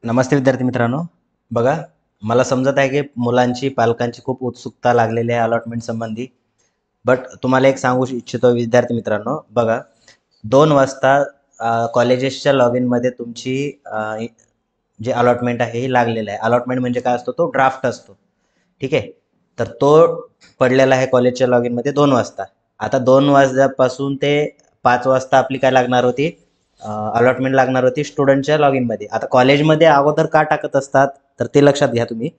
नमस्ते विद्यार्थी मित्रांनो. बघा, मला समजत आहे की मुलांची पालकांची खूप उत्सुकता लागलेली आहे अलॉटमेंट संबंधी. बट तुम्हाला एक सांगू इच्छितो विद्यार्थी मित्रांनो, बघा 2 वाजता कॉलेजेसच्या लॉग इनमध्ये तुमची जे अलॉटमेंट आहे हे लागलेलं आहे. अलॉटमेंट म्हणजे काय असतो? तो ड्राफ्ट असतो. ठीक आहे. तर तो पडलेला आहे कॉलेजच्या लॉग इनमध्ये 2 वाजता. आता 2 वाजल्यापासून ते 5 वाजता आपली काय लागणार होती? अलॉटमेंट लागणार होती स्टुडंटच्या लॉग इनमध्ये. आता कॉलेजमध्ये अगोदर का टाकत असतात तर ते लक्षात घ्या तुम्ही.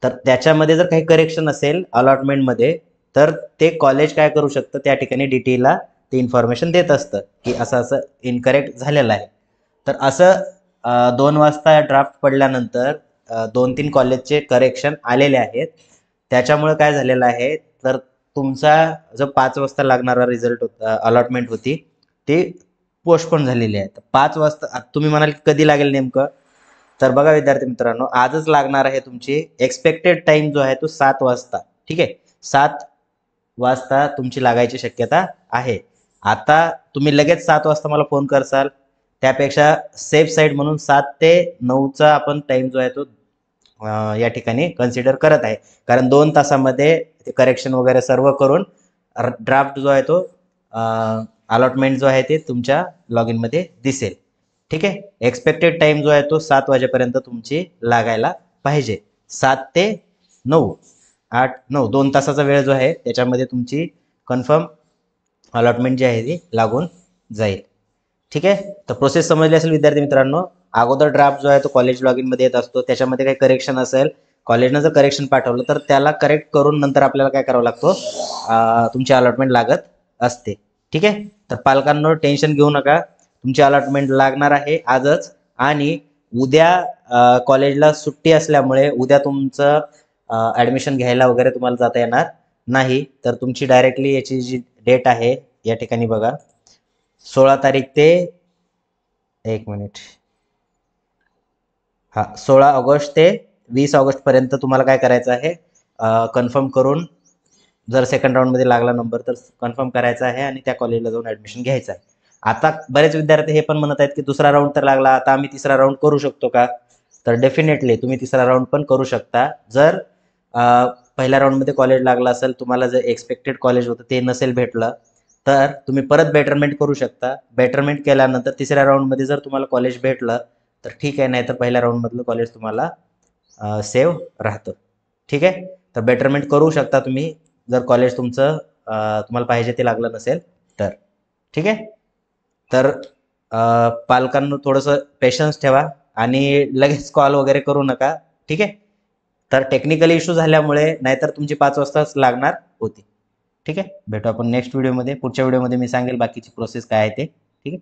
तर त्याच्यामध्ये जर काही करेक्शन असेल अलॉटमेंटमध्ये, तर ते कॉलेज काय करू शकतं, त्या ठिकाणी DTला ते इन्फॉर्मेशन देत असतं की असं असं इनकरेक्ट झालेलं आहे. तर असं 2 वाजता ड्राफ्ट पडल्यानंतर 2-3 कॉलेजचे करेक्शन आलेले आहेत. त्याच्यामुळे काय झालेलं आहे, तर तुमचा जो 5 वाजता लागणारा रिझल्ट होता, अलॉटमेंट होती, ती पोस्टपोन झालेली आहे. तर 5 वाजता तुम्ही म्हणाल कधी लागेल नेमकं? तर बघा विद्यार्थी मित्रांनो, आजच लागणार आहे तुमची. एक्सपेक्टेड टाइम जो आहे तो 7 वाजता. ठीक आहे. 7 वाजता तुमची लागायची शक्यता आहे. आता तुम्ही लगेच 7 वाजता मला फोन करसाल, त्यापेक्षा सेफ साईड म्हणून 7 ते 9चा आपण टाइम जो आहे तो या ठिकाणी कन्सिडर करत आहे. कारण 2 तासामध्ये ते करेक्शन वगैरे सर्व करून ड्राफ्ट जो आहे तो अलॉटमेंट जो आहे ते तुमच्या लॉग इनमध्ये दिसेल. ठीक आहे. एक्सपेक्टेड टाइम जो आहे तो 7 वाजेपर्यंत तुमची लागायला पाहिजे. 7 ते 9, 8-9 2 तासाचा वेळ जो आहे त्याच्यामध्ये तुमची कन्फर्म अलॉटमेंट जी आहे ती लागून जाईल. ठीक आहे. तर प्रोसेस समजली असेल विद्यार्थी मित्रांनो. अगोदर ड्राफ्ट जो आहे तो कॉलेज लॉग इनमध्ये येत असतो. त्याच्यामध्ये काही करेक्शन असेल, कॉलेजनं जर करेक्शन पाठवलं तर त्याला करेक्ट करून नंतर आपल्याला काय करावं लागतो, तुमची अलॉटमेंट लागत असते. ठीक आहे. तर पालकांनो टेन्शन घेऊ नका. तुमची अलॉटमेंट लागणार आहे आजच. आणि उद्या कॉलेजला सुट्टी असल्यामुळे उद्या तुमचं ॲडमिशन घ्यायला वगैरे तुम्हाला जाता येणार नाही. तर तुमची डायरेक्टली याची जी डेट आहे या ठिकाणी बघा, 16 तारीख ते 1 मिनिट, 16 ऑगस्ट ते 20 ऑगस्टपर्यंत तुम्हाला काय करायचं आहे, कन्फर्म करून, जर सेकंड राऊंडमध्ये लागला नंबर तर कन्फर्म करायचा आहे आणि त्या कॉलेजला जाऊन ॲडमिशन घ्यायचं आहे. आता बरेच विद्यार्थी हे पण म्हणत आहेत की दुसरा राऊंड तर लागला, आता आम्ही तिसरा राऊंड करू शकतो का? तर डेफिनेटली तुम्ही तिसरा राऊंड पण करू शकता. जर पहिल्या राऊंडमध्ये कॉलेज लागला असेल, तुम्हाला जर एक्सपेक्टेड कॉलेज होतं ते नसेल भेटलं, तर तुम्ही परत बेटरमेंट करू शकता. बेटरमेंट केल्यानंतर तिसऱ्या राऊंडमध्ये जर तुम्हाला कॉलेज भेटलं तर ठीक आहे, नाही तर पहिल्या राऊंडमधलं कॉलेज तुम्हाला सेव्ह राहतं. ठीक आहे. तर बेटरमेंट करू शकता तुम्ही, जर कॉलेज तुमचं तुम्हाला पाहिजे ते लागलं नसेल तर. ठीक आहे. तर पालकांनो थोडंसं पेशन्स ठेवा आणि लगेच कॉल वगैरे करू नका. ठीक आहे. तर टेक्निकल इश्यू झाल्यामुळे, नाहीतर तुमची 5 वाजताच लागणार होती. ठीक आहे. भेटू आपण नेक्स्ट व्हिडिओमध्ये. पुढच्या व्हिडिओमध्ये मी सांगेल बाकीची प्रोसेस काय आहे ते. ठीक आहे.